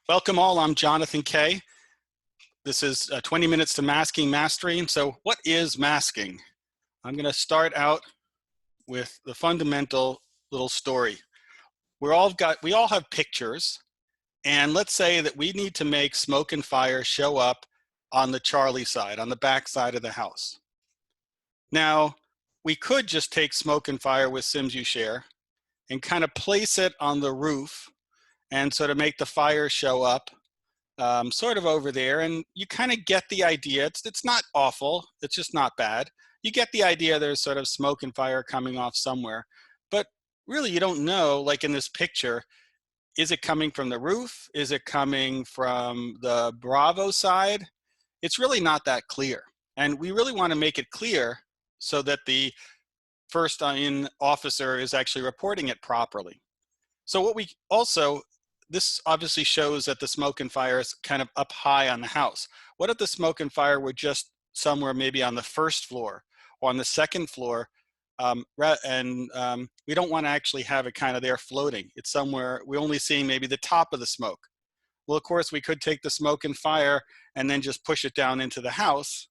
Welcome all, I'm Jonathan Kay. This is 20 Minutes to Masking Mastery. So what is masking? I'm gonna start out with the fundamental little story. We all have pictures, and let's say that we need to make smoke and fire show up on the Charlie side, on the back side of the house. Now, we could just take smoke and fire with SimsUshare and kind of place it on the roof and sort of make the fire show up sort of over there, and you kind of get the idea. It's not awful, it's just not bad. You get the idea there's sort of smoke and fire coming off somewhere, but really you don't know, like in this picture, is it coming from the roof? Is it coming from the Bravo side? It's really not that clear, and we really want to make it clear so that the first in officer is actually reporting it properly. So what we also, this obviously shows that the smoke and fire is kind of up high on the house. What if the smoke and fire were just somewhere maybe on the first floor or on the second floor, we don't want to actually have it kind of there floating. It's somewhere, we're only seeing maybe the top of the smoke. Well, of course, we could take the smoke and fire and then just push it down into the house,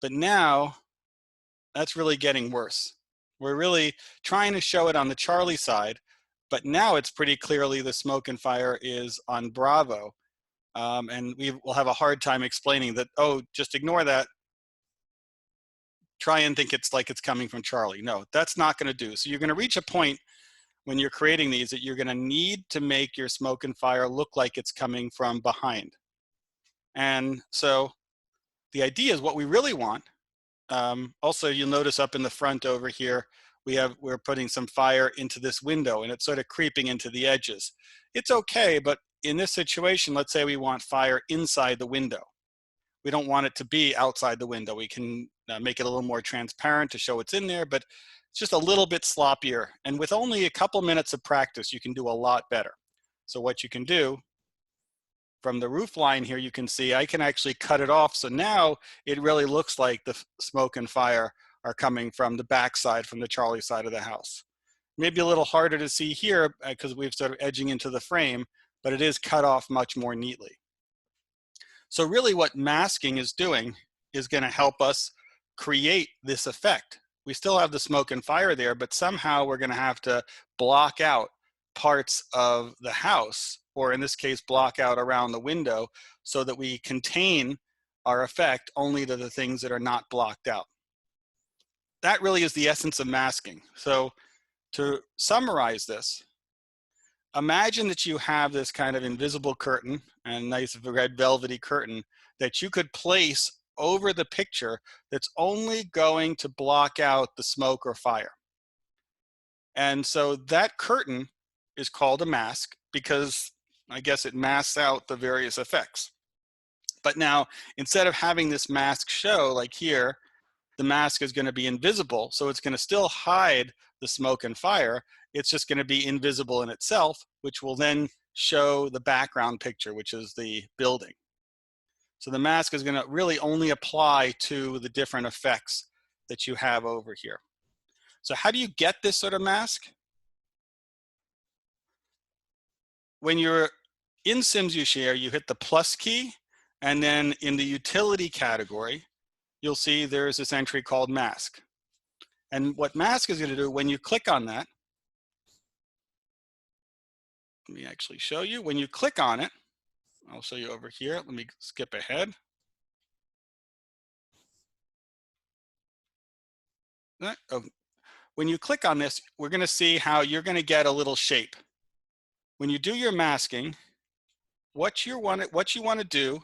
but now that's really getting worse. We're really trying to show it on the Charlie side, but now it's pretty clearly the smoke and fire is on Bravo. And we will have a hard time explaining that, oh, just ignore that. Try and think it's like it's coming from Charlie. No, that's not going to do. So you're going to reach a point when you're creating these that you're going to need to make your smoke and fire look like it's coming from behind. And so the idea is what we really want. Also, you'll notice up in the front over here, we're putting some fire into this window, and it's sort of creeping into the edges. It's okay, but in this situation, let's say we want fire inside the window. We don't want it to be outside the window. We can make it a little more transparent to show it's in there, but it's just a little bit sloppier. And with only a couple minutes of practice, you can do a lot better. So what you can do, from the roof line here, you can see I can actually cut it off. So now it really looks like the smoke and fire are coming from the back side, from the Charlie side of the house. Maybe a little harder to see here because we've sort of edging into the frame, but it is cut off much more neatly. So really what masking is doing is going to help us create this effect. We still have the smoke and fire there, but somehow we're going to have to block out parts of the house, or in this case, block out around the window, so that we contain our effect only to the things that are not blocked out. That really is the essence of masking. So to summarize this, imagine that you have this kind of invisible curtain, and nice red velvety curtain, that you could place over the picture that's only going to block out the smoke or fire. And so that curtain is called a mask because I guess it masks out the various effects. But now, instead of having this mask show, like here, the mask is going to be invisible, so it's going to still hide the smoke and fire. It's just going to be invisible in itself, which will then show the background picture, which is the building. So the mask is going to really only apply to the different effects that you have over here. So how do you get this sort of mask? When you're in SimsUshare, you hit the plus key, and then in the utility category, you'll see there's this entry called mask. And what mask is going to do, when you click on that, let me actually show you. When you click on it, I'll show you over here. Let me skip ahead. When you click on this, we're going to see how you're going to get a little shape. When you do your masking, what you want to do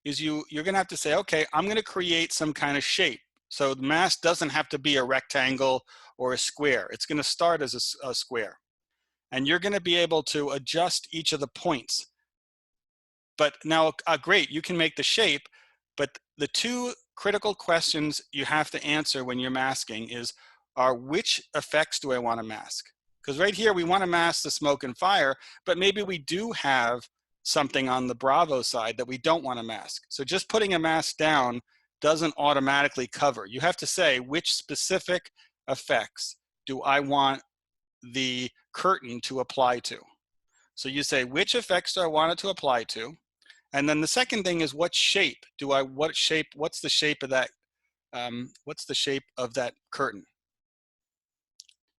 is you're going to have to say, okay, I'm going to create some kind of shape. So the mask doesn't have to be a rectangle or a square. It's going to start as a square. And you're going to be able to adjust each of the points. But now, great, you can make the shape, but the two critical questions you have to answer when you're masking are which effects do I want to mask? Because right here, we want to mask the smoke and fire, but maybe we do have something on the Bravo side that we don't want to mask. So just putting a mask down doesn't automatically cover. You have to say which specific effects do I want the curtain to apply to. So you say, which effects do I want it to apply to? And then the second thing is, what shape do I, what's the shape of that, what's the shape of that curtain?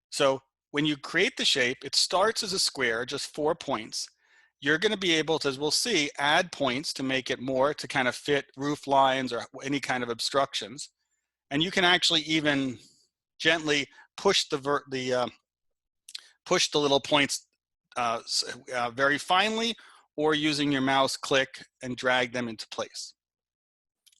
So when you create the shape, it starts as a square, just 4 points. You're going to be able to, as we'll see, add points to make it more to kind of fit roof lines or any kind of obstructions. And you can actually even gently push push the little points very finely, or using your mouse, click and drag them into place.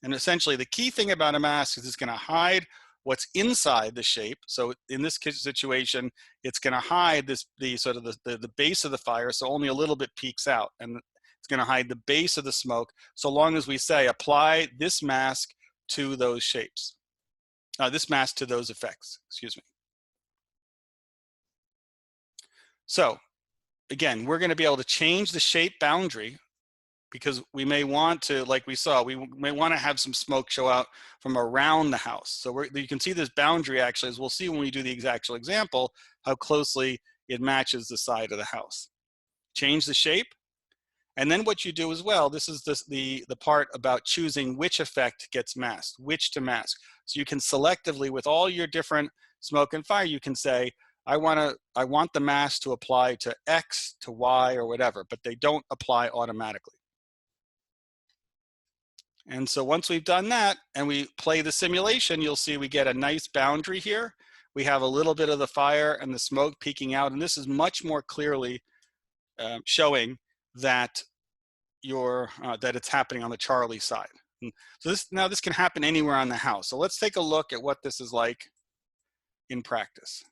And essentially the key thing about a mask is it's going to hide what's inside the shape. So in this situation, it's going to hide the sort of the base of the fire, so only a little bit peeks out, and it's going to hide the base of the smoke, so long as we say apply this mask to those shapes, this mask to those effects, excuse me. So again, we're going to be able to change the shape boundary, because we may want to, like we saw, we may want to have some smoke show out from around the house. So you can see this boundary actually, as we'll see when we do the actual example, how closely it matches the side of the house. Change the shape. And then what you do as well, this is the part about choosing which effect gets masked, which to mask. So you can selectively, with all your different smoke and fire, you can say, I want the mask to apply to X, to Y, or whatever, but they don't apply automatically. And so once we've done that and we play the simulation, you'll see we get a nice boundary here. We have a little bit of the fire and the smoke peeking out, and this is much more clearly showing that that it's happening on the Charlie side. And so now this can happen anywhere on the house. So let's take a look at what this is like in practice.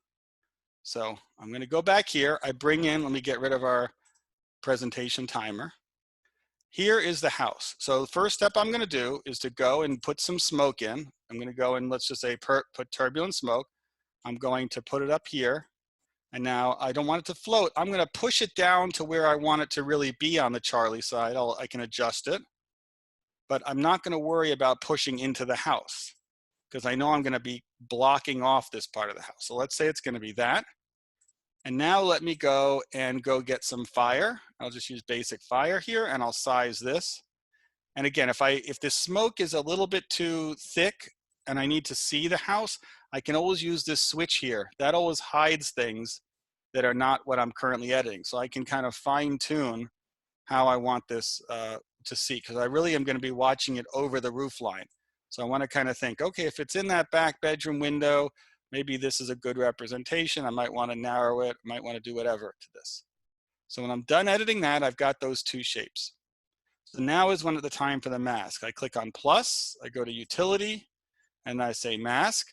So I'm going to go back here. I bring in, let me get rid of our presentation timer. Here is the house. So the first step I'm going to do is to go and put some smoke in. I'm going to go and let's just say put turbulent smoke. I'm going to put it up here. And now I don't want it to float. I'm going to push it down to where I want it to really be on the Charlie side. I can adjust it. But I'm not going to worry about pushing into the house, because I know I'm going to be blocking off this part of the house. So let's say it's going to be that. And now let me go get some fire. I'll just use basic fire here, and I'll size this. And again, if the smoke is a little bit too thick and I need to see the house, I can always use this switch here. That always hides things that are not what I'm currently editing. So I can kind of fine tune how I want this to see, because I really am going to be watching it over the roof line. So I want to kind of think, okay, if it's in that back bedroom window, maybe this is a good representation. I might want to narrow it, might want to do whatever to this. So when I'm done editing that, I've got those two shapes. So now is when the time for the mask. I click on plus, I go to utility, and I say mask.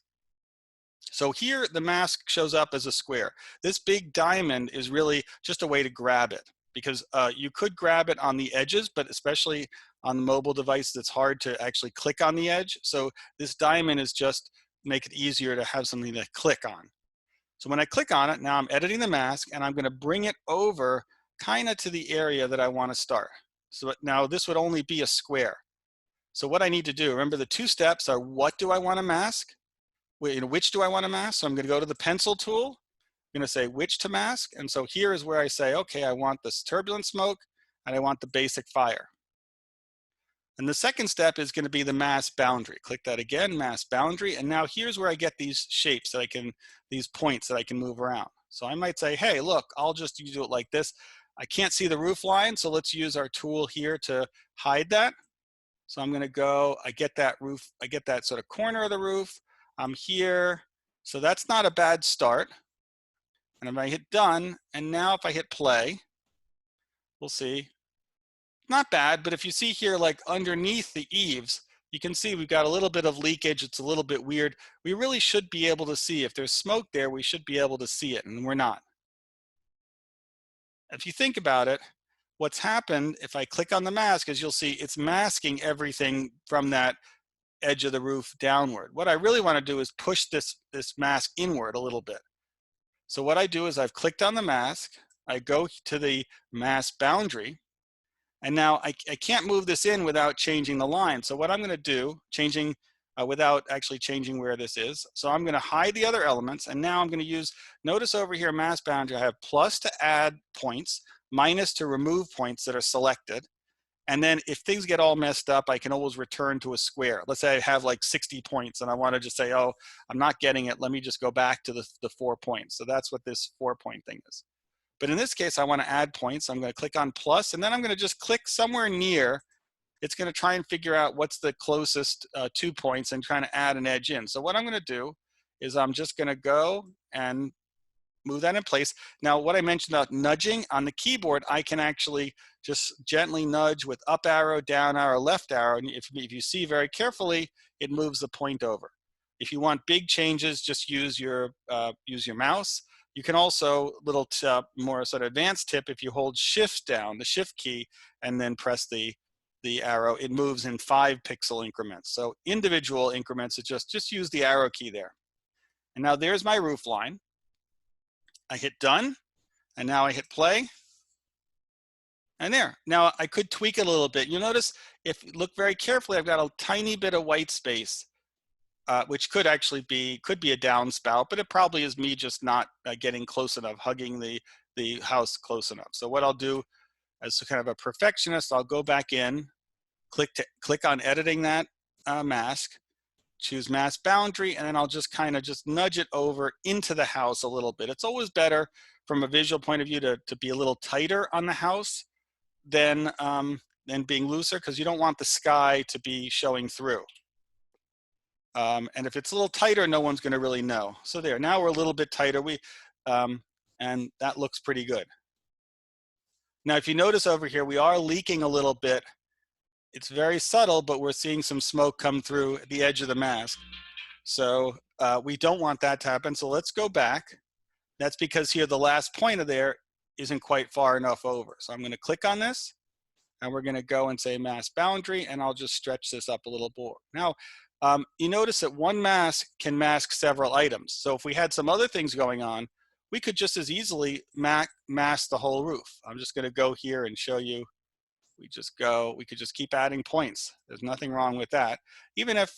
So here the mask shows up as a square. This big diamond is really just a way to grab it, because you could grab it on the edges, but especially on the mobile device, it's hard to actually click on the edge. So this diamond is just make it easier to have something to click on. So when I click on it, now I'm editing the mask, and I'm going to bring it over kind of to the area that I want to start. So now this would only be a square. So what I need to do, remember the two steps are, what do I want to mask? Which do I want to mask? So I'm going to go to the pencil tool. I'm going to say which to mask. And so here is where I say, okay, I want this turbulent smoke and I want the basic fire. And the second step is going to be the mask boundary. Click that again, mask boundary. And now here's where I get these shapes that these points that I can move around. So I might say, hey, look, I'll just do it like this. I can't see the roof line, so let's use our tool here to hide that. So I'm going to go, I get that roof, I get that sort of corner of the roof. I'm here. So that's not a bad start. And if I hit done, and now if I hit play, we'll see. Not bad, but if you see here, like underneath the eaves, you can see we've got a little bit of leakage. It's a little bit weird. We really should be able to see. If there's smoke there, we should be able to see it, and we're not. If you think about it, what's happened, if I click on the mask, as you'll see, it's masking everything from that edge of the roof downward. What I really want to do is push this mask inward a little bit. So what I do is I've clicked on the mask, I go to the mask boundary, and now I can't move this in without changing the line. So what I'm going to do, without actually changing where this is. So I'm going to hide the other elements, and now I'm going to use, notice over here, mask boundary, I have plus to add points, minus to remove points that are selected. And then if things get all messed up, I can always return to a square. Let's say I have like 60 points and I want to just say, oh, I'm not getting it. Let me just go back to the 4 points. So that's what this 4-point thing is. But in this case, I want to add points. I'm going to click on plus, and then I'm going to just click somewhere near. It's going to try and figure out what's the closest 2 points and trying to add an edge in. So what I'm going to do is I'm just going to go and move that in place. Now, what I mentioned about nudging on the keyboard, I can actually just gently nudge with up arrow, down arrow, left arrow. And if you see very carefully, it moves the point over. If you want big changes, just use your mouse. You can also, little more sort of advanced tip, if you hold shift down, the shift key, and then press the arrow, it moves in 5-pixel increments. So individual increments, it just use the arrow key there. And now there's my roof line. I hit done, and now I hit play, and there. Now I could tweak it a little bit. You'll notice, if you look very carefully, I've got a tiny bit of white space, which could actually be a downspout, but it probably is me just not getting close enough, hugging the house close enough. So what I'll do, as kind of a perfectionist, I'll go back in, click on editing that mask, choose mask boundary, and then I'll just kind of just nudge it over into the house a little bit. It's always better from a visual point of view to be a little tighter on the house than being looser, because you don't want the sky to be showing through. And if it's a little tighter, no one's going to really know. So there, now we're a little bit tighter, and that looks pretty good. Now, if you notice over here, we are leaking a little bit. It's very subtle, but we're seeing some smoke come through the edge of the mask. So we don't want that to happen. So let's go back. That's because here the last point of there isn't quite far enough over. So I'm going to click on this, and we're going to go and say mask boundary, and I'll just stretch this up a little more. Now, you notice that one mask can mask several items. So if we had some other things going on, we could just as easily mask the whole roof. I'm just going to go here and show you. We could just keep adding points. There's nothing wrong with that. Even if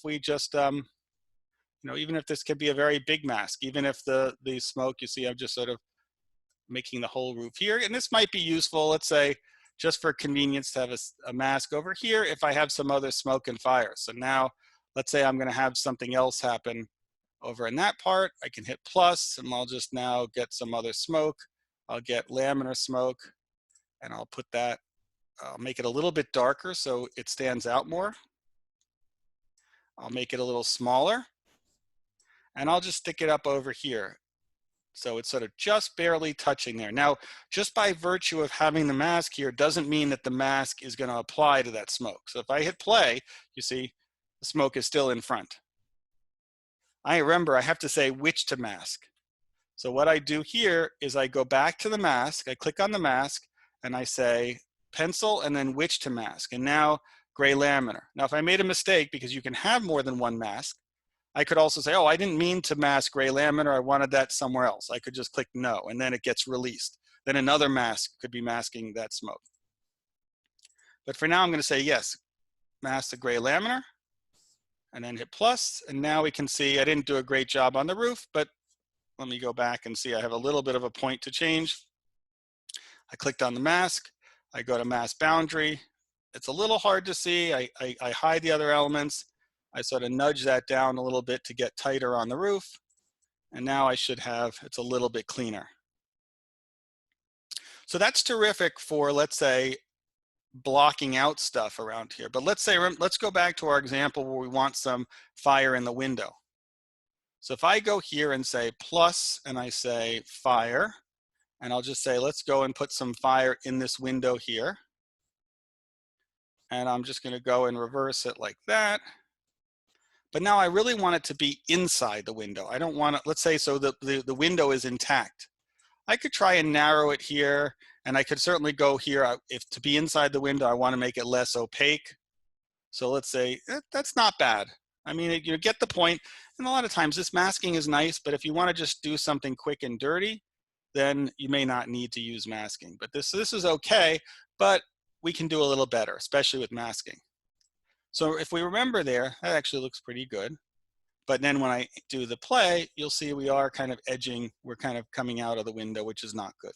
we just, even if this could be a very big mask, even if the smoke, you see, I'm just sort of making the whole roof here. And this might be useful, let's say, just for convenience, to have a mask over here if I have some other smoke and fire. So now, let's say I'm going to have something else happen over in that part. I can hit plus, and I'll just now get some other smoke. I'll get laminar smoke. And I'll put that, I'll make it a little bit darker so it stands out more. I'll make it a little smaller. And I'll just stick it up over here. So it's sort of just barely touching there. Now, just by virtue of having the mask here doesn't mean that the mask is going to apply to that smoke. So if I hit play, you see the smoke is still in front. I remember I have to say which to mask. So what I do here is I go back to the mask, I click on the mask, and I say pencil and then which to mask. And now gray laminar. Now, if I made a mistake, because you can have more than one mask, I could also say, oh, I didn't mean to mask gray laminar. I wanted that somewhere else. I could just click no, and then it gets released. Then another mask could be masking that smoke. But for now, I'm going to say yes, mask the gray laminar, and then hit plus. And now we can see I didn't do a great job on the roof, but let me go back and see I have a little bit of a point to change. I clicked on the mask. I go to mask boundary. It's a little hard to see. I hide the other elements. I sort of nudge that down a little bit to get tighter on the roof. And now I should have, it's a little bit cleaner. So that's terrific for, let's say, blocking out stuff around here. But let's go back to our example where we want some fire in the window. So if I go here and say plus, and I say fire, and I'll just say, let's go and put some fire in this window here. And I'm just going to go and reverse it like that. But now I really want it to be inside the window. I don't want it, let's say, so the window is intact. I could try and narrow it here, and I could certainly go here. If to be inside the window, I want to make it less opaque. So let's say, that's not bad. I mean, you get the point. And a lot of times this masking is nice, but if you want to just do something quick and dirty, then you may not need to use masking. But this is okay, but we can do a little better, especially with masking. So if we remember there, that actually looks pretty good. But then when I do the play, you'll see we are kind of edging, we're kind of coming out of the window, which is not good.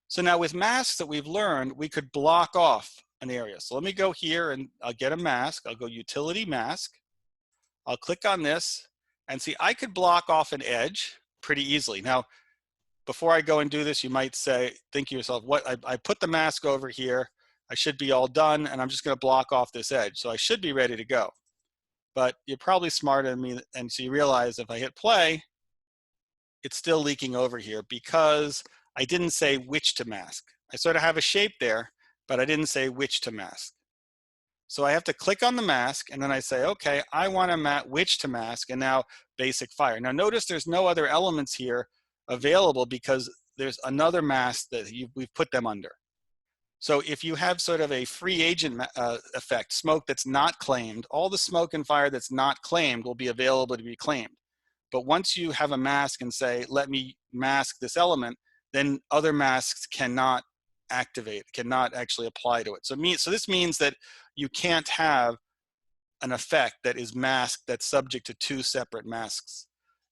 So now with masks that we've learned, we could block off an area. So let me go here and I'll get a mask. I'll go Utility Mask. I'll click on this and see I could block off an edge pretty easily. Now, before I go and do this, you might say, think to yourself, what, I put the mask over here. I should be all done and I'm just going to block off this edge. So I should be ready to go. But you're probably smarter than me, and so you realize if I hit play, it's still leaking over here because I didn't say which to mask. I sort of have a shape there, but I didn't say which to mask. So I have to click on the mask and then I say, okay, I want to which to mask, and now basic fire. Now notice there's no other elements here available because there's another mask that we've put them under. So if you have sort of a free agent effect, smoke that's not claimed, all the smoke and fire that's not claimed will be available to be claimed. But once you have a mask and say, let me mask this element, then other masks cannot activate, cannot actually apply to it. So this means that you can't have an effect that is masked that's subject to two separate masks.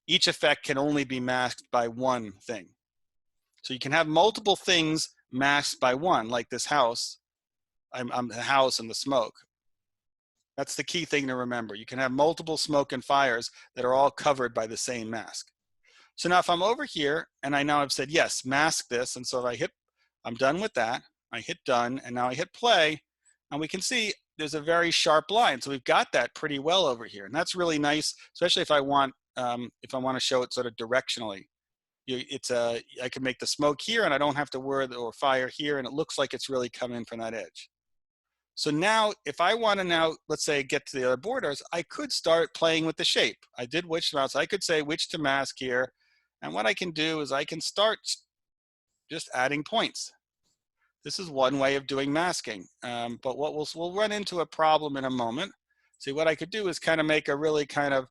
Each effect can only be masked by one thing. So you can have multiple things masked by one, like this house. I'm the house and the smoke. That's the key thing to remember. You can have multiple smoke and fires that are all covered by the same mask. So now if I'm over here and I now have said, yes, mask this. And so if I'm done with that. I hit done and now I hit play and we can see there's a very sharp line. So we've got that pretty well over here. And that's really nice, especially if I want to show it sort of directionally. I can make the smoke here and I don't have to worry, or fire here, and it looks like it's really coming from that edge. So now if I want to now, let's say, get to the other borders, I could start playing with the shape. I did which to mask. I could say which to mask here. And what I can do is I can start just adding points. This is one way of doing masking. But what we'll run into a problem in a moment. See, what I could do is kind of make a really kind of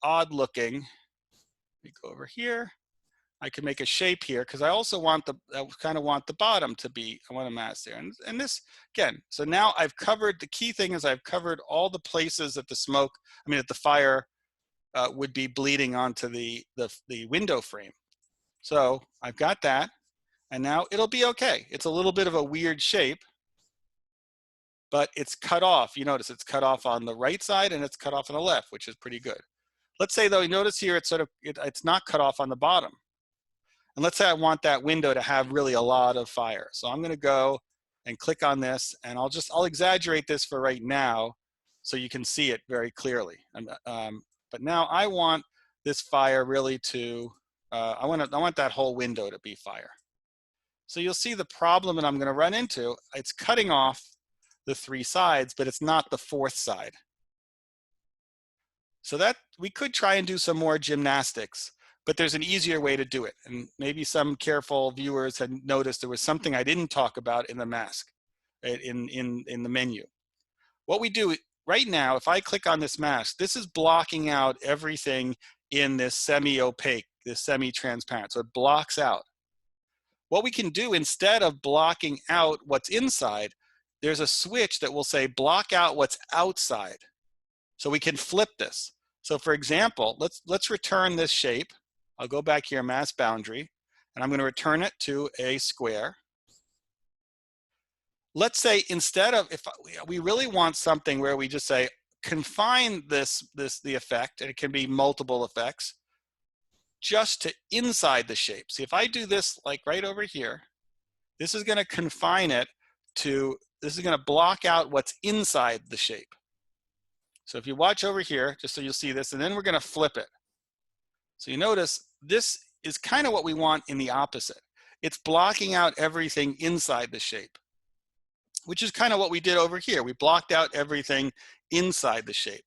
odd looking. Let me go over here. I can make a shape here because I also want I kind of want the bottom to be, I want to mask there. And this, again, so now I've covered, the key thing is I've covered all the places that that the fire would be bleeding onto the window frame. So I've got that, and now it'll be okay. It's a little bit of a weird shape, but it's cut off. You notice it's cut off on the right side and it's cut off on the left, which is pretty good. Let's say though, you notice here it's it's not cut off on the bottom. And let's say I want that window to have really a lot of fire. So I'm going to go and click on this, and I'll exaggerate this for right now so you can see it very clearly. But now I want this fire really to, I want that whole window to be fire. So you'll see the problem that I'm going to run into. It's cutting off the three sides, but it's not the fourth side. So that we could try and do some more gymnastics, but there's an easier way to do it. And maybe some careful viewers had noticed there was something I didn't talk about in the mask, in the menu. What we do right now, if I click on this mask, this is blocking out everything in this semi-opaque, this semi-transparent. So it blocks out. What we can do instead of blocking out what's inside, there's a switch that will say block out what's outside. So we can flip this. So for example, let's return this shape. I'll go back here, mask boundary, and I'm going to return it to a square. Let's say instead of, if we really want something where we just say confine the effect, and it can be multiple effects, just to inside the shape. See, if I do this like right over here, this is going to confine it to, this is going to block out what's inside the shape. So if you watch over here, just so you'll see this, and then we're going to flip it. So you notice this is kind of what we want in the opposite. It's blocking out everything inside the shape, which is kind of what we did over here. We blocked out everything inside the shape.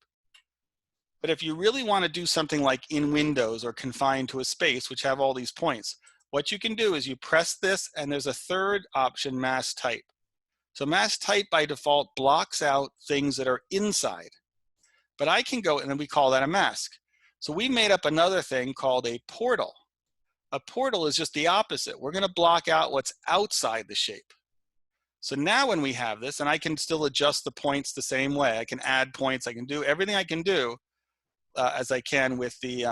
But if you really want to do something like in Windows or confined to a space, which have all these points, what you can do is you press this and there's a third option, mask type. So mask type by default blocks out things that are inside. But I can go, and then we call that a mask. So we made up another thing called a portal. A portal is just the opposite. We're going to block out what's outside the shape. So now when we have this, and I can still adjust the points the same way, I can add points, I can do everything I can do as I can with the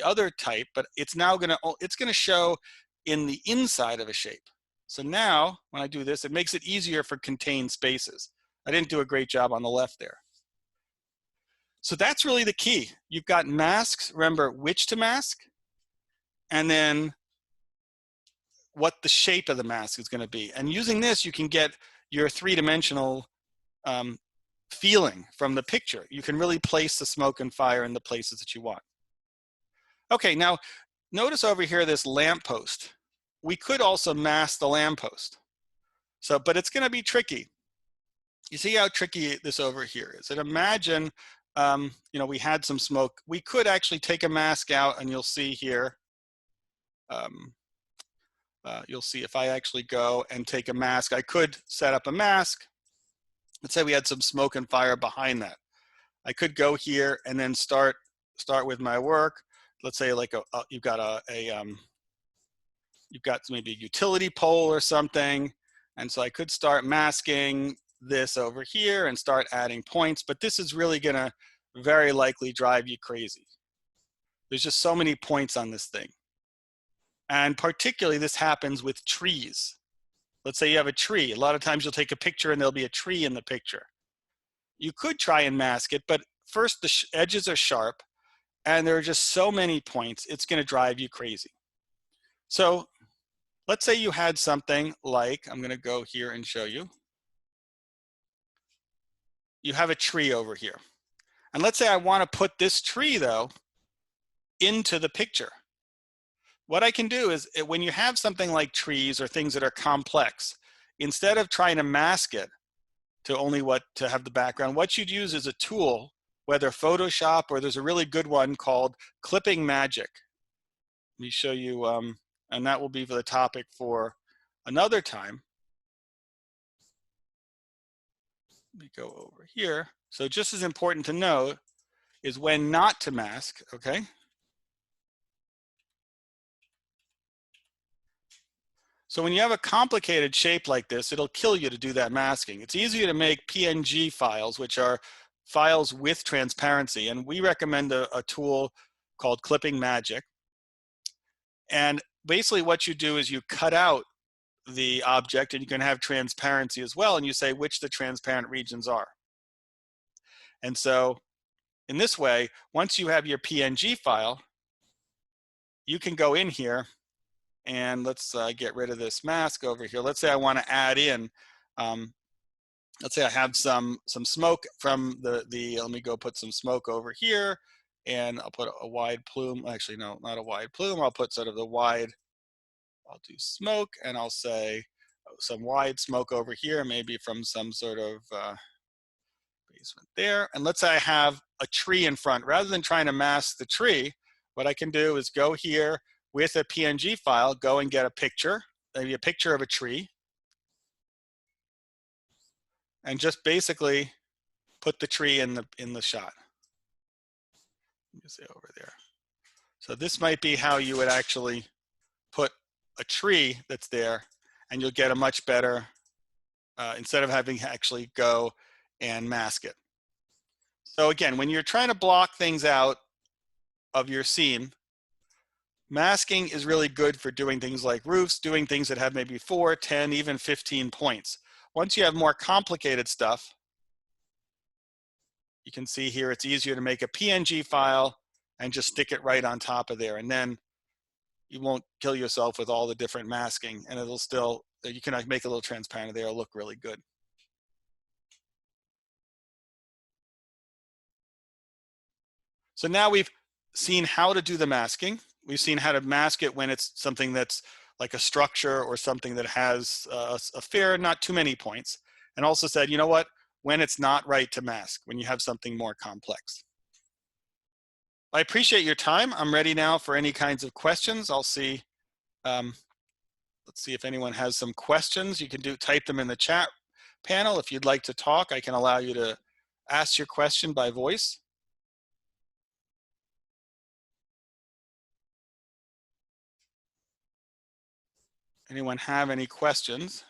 other type, but it's now gonna show in the inside of a shape. So now when I do this, it makes it easier for contained spaces. I didn't do a great job on the left there. So that's really the key. You've got masks, remember which to mask, and then what the shape of the mask is going to be. And using this, you can get your three-dimensional feeling from the picture. You can really place the smoke and fire in the places that you want. Okay, now notice over here this lamppost. We could also mask the lamppost. So, but it's going to be tricky. You see how tricky this over here is. And imagine, you know, we had some smoke. We could actually take a mask out, and you'll see here. You'll see if I actually go and take a mask, I could set up a mask. Let's say we had some smoke and fire behind that. I could go here and then start with my work. Let's say like you've got you've got maybe a utility pole or something, and so I could start masking this over here and start adding points, but this is really gonna very likely drive you crazy. There's just so many points on this thing. And particularly this happens with trees. Let's say you have a tree. A lot of times you'll take a picture and there'll be a tree in the picture. You could try and mask it, but first the edges are sharp and there are just so many points, it's gonna drive you crazy. So let's say you had something like, I'm gonna go here and show you. You have a tree over here. And let's say I wanna put this tree though into the picture. What I can do is when you have something like trees or things that are complex, instead of trying to mask it to only to have the background, what you'd use is a tool, whether Photoshop or there's a really good one called Clipping Magic. Let me show you, and that will be for the topic for another time. Let me go over here. So just as important to know is when not to mask, okay? So when you have a complicated shape like this, it'll kill you to do that masking. It's easier to make PNG files, which are files with transparency. And we recommend a tool called Clipping Magic. And basically what you do is you cut out the object, and you can have transparency as well, and you say which the transparent regions are. And so in this way, once you have your PNG file, you can go in here and let's get rid of this mask over here. Let's say I want to add in, let's say I have some smoke from let me go put some smoke over here, and I'll put a wide plume. Actually, no, not a wide plume. I'll put sort of the wide, I'll do smoke, and I'll say some wide smoke over here, maybe from some sort of basement there. And let's say I have a tree in front. Rather than trying to mask the tree, what I can do is go here with a PNG file, go and get a picture, maybe a picture of a tree, and just basically put the tree in the shot. Let me say over there. So this might be how you would actually put a tree that's there, and you'll get a much better, instead of having to actually go and mask it. So again, when you're trying to block things out of your scene, masking is really good for doing things like roofs, doing things that have maybe 4, 10, even 15 points. Once you have more complicated stuff, you can see here it's easier to make a PNG file and just stick it right on top of there. And then you won't kill yourself with all the different masking, and it'll still, you can make a little transparent there, it'll look really good. So now we've seen how to do the masking. We've seen how to mask it when it's something that's like a structure or something that has a fair, not too many points. And also said, you know what, when it's not right to mask, when you have something more complex. I appreciate your time. I'm ready now for any kinds of questions. I'll see, let's see if anyone has some questions. You can type them in the chat panel. If you'd like to talk, I can allow you to ask your question by voice. Anyone have any questions?